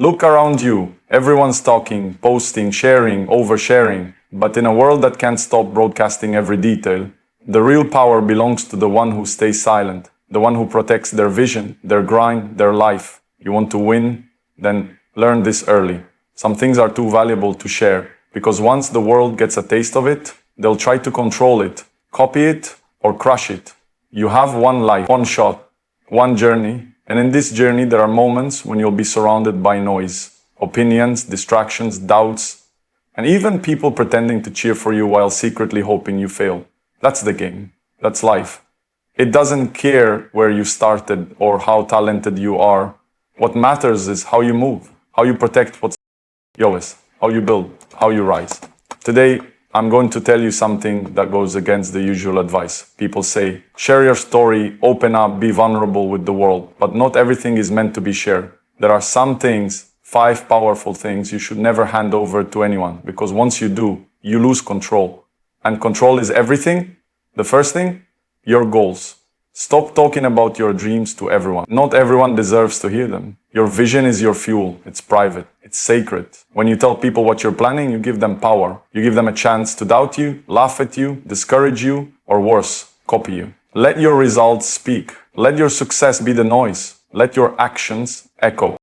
Look around you. Everyone's talking, posting, sharing, oversharing. But in a world that can't stop broadcasting every detail, the real power belongs to the one who stays silent, the one who protects their vision, their grind, their life. You want to win? Then learn this early. Some things are too valuable to share, because once the world gets a taste of it, they'll try to control it, copy it, or crush it. You have one life, one shot, one journey, and in this journey there are moments when you'll be surrounded by noise, opinions, distractions, doubts, and even people pretending to cheer for you while secretly hoping you fail. That's the game. That's life. It doesn't care where you started or how talented you are. What matters is how you move, how you protect what's yours, how you build, how you rise. Today, I'm going to tell you something that goes against the usual advice. People say, share your story, open up, be vulnerable with the world. But not everything is meant to be shared. There are some things, 5 powerful things you should never hand over to anyone, because once you do, you lose control. And control is everything. The first thing, your goals. Stop talking about your dreams to everyone. Not everyone deserves to hear them. Your vision is your fuel. It's private. It's sacred. When you tell people what you're planning, you give them power. You give them a chance to doubt you, laugh at you, discourage you, or worse, copy you. Let your results speak. Let your success be the noise. Let your actions echo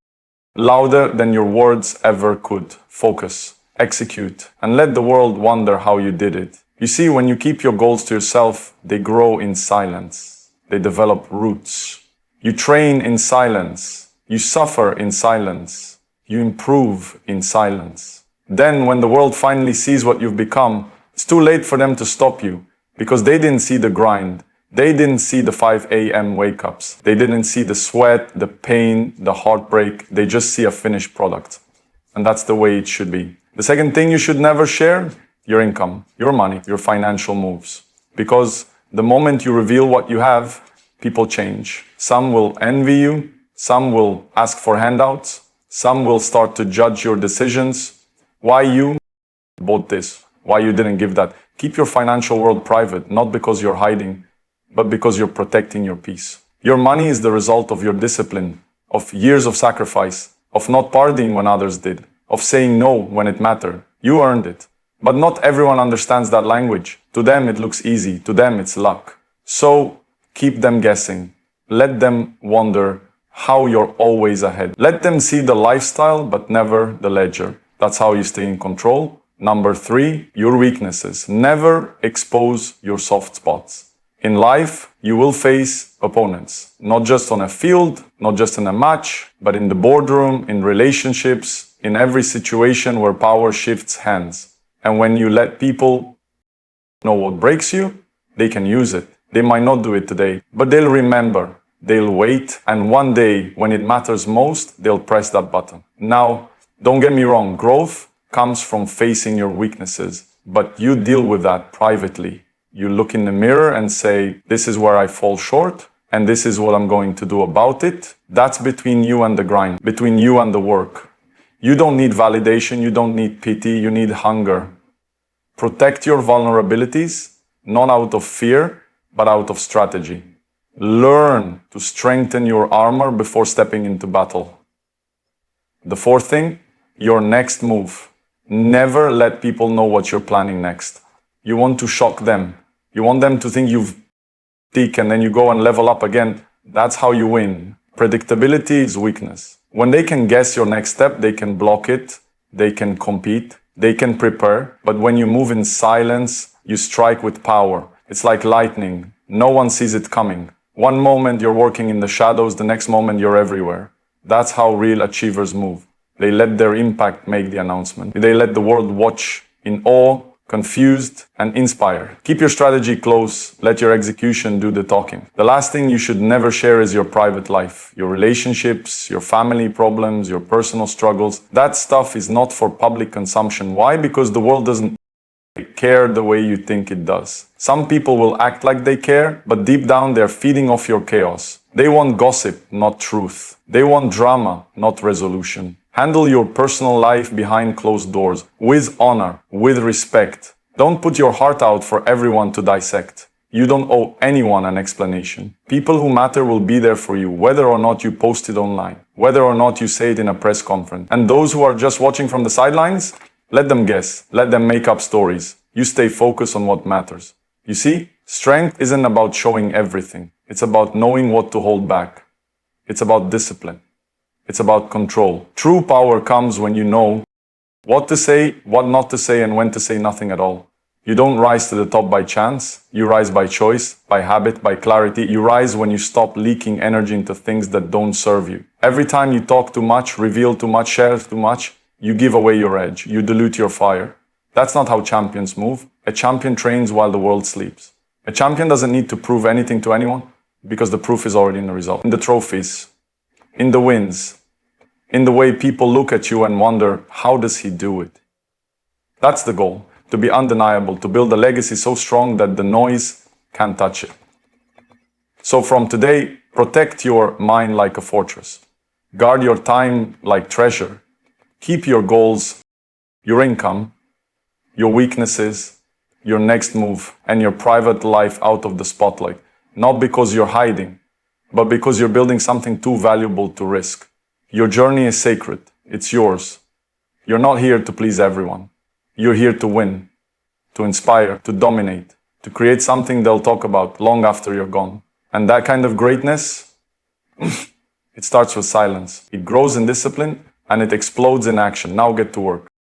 louder than your words ever could. Focus, execute, and let the world wonder how you did it. You see, when you keep your goals to yourself, they grow in silence. They develop roots. You train in silence. You suffer in silence. You improve in silence. Then, when the world finally sees what you've become, it's too late for them to stop you, because they didn't see the grind. They didn't see the 5 a.m. wake-ups. They didn't see the sweat, the pain, the heartbreak. They just see a finished product. And that's the way it should be. The second thing you should never share, your income, your money, your financial moves. Because the moment you reveal what you have, people change. Some will envy you. Some will ask for handouts. Some will start to judge your decisions. Why you bought this? Why you didn't give that? Keep your financial world private, not because you're hiding, but because you're protecting your peace. Your money is the result of your discipline, of years of sacrifice, of not partying when others did, of saying no when it mattered. You earned it. But not everyone understands that language. To them, it looks easy. To them, it's luck. So keep them guessing. Let them wonder how you're always ahead. Let them see the lifestyle, but never the ledger. That's how you stay in control. Number 3, your weaknesses. Never expose your soft spots. In life, you will face opponents. Not just on a field, not just in a match, but in the boardroom, in relationships, in every situation where power shifts hands. And when you let people know what breaks you, they can use it. They might not do it today, but they'll remember. They'll wait, and one day, when it matters most, they'll press that button. Now, don't get me wrong, growth comes from facing your weaknesses, but you deal with that privately. You look in the mirror and say, this is where I fall short, and this is what I'm going to do about it. That's between you and the grind, between you and the work. You don't need validation, you don't need pity, you need hunger. Protect your vulnerabilities, not out of fear, but out of strategy. Learn to strengthen your armor before stepping into battle. The fourth thing, your next move. Never let people know what you're planning next. You want to shock them. You want them to think you've peaked and then you go and level up again. That's how you win. Predictability is weakness. When they can guess your next step, they can block it, they can compete, they can prepare. But when you move in silence, you strike with power. It's like lightning. No one sees it coming. One moment you're working in the shadows, the next moment you're everywhere. That's how real achievers move. They let their impact make the announcement. They let the world watch in awe, confused, and inspired. Keep your strategy close. Let your execution do the talking. The last thing you should never share is your private life, your relationships, your family problems, your personal struggles. That stuff is not for public consumption. Why? Because the world doesn't care the way you think it does. Some people will act like they care, but deep down they're feeding off your chaos. They want gossip, not truth. They want drama, not resolution. Handle your personal life behind closed doors, with honor, with respect. Don't put your heart out for everyone to dissect. You don't owe anyone an explanation. People who matter will be there for you, whether or not you post it online. whether or not you say it in a press conference. And those who are just watching from the sidelines, let them guess, let them make up stories. You stay focused on what matters. You see, strength isn't about showing everything. It's about knowing what to hold back. It's about discipline. It's about control. True power comes when you know what to say, what not to say, and when to say nothing at all. You don't rise to the top by chance. You rise by choice, by habit, by clarity. You rise when you stop leaking energy into things that don't serve you. Every time you talk too much, reveal too much, share too much, you give away your edge. You dilute your fire. That's not how champions move. A champion trains while the world sleeps. A champion doesn't need to prove anything to anyone because the proof is already in the result. In the trophies, in the wins, in the way people look at you and wonder, how does he do it? That's the goal, to be undeniable, to build a legacy so strong that the noise can't touch it. So from today, protect your mind like a fortress. Guard your time like treasure. Keep your goals, your income, your weaknesses, your next move, and your private life out of the spotlight. Not because you're hiding, but because you're building something too valuable to risk. Your journey is sacred. It's yours. You're not here to please everyone. You're here to win, to inspire, to dominate, to create something they'll talk about long after you're gone. And that kind of greatness, it starts with silence. It grows in discipline and it explodes in action. Now get to work.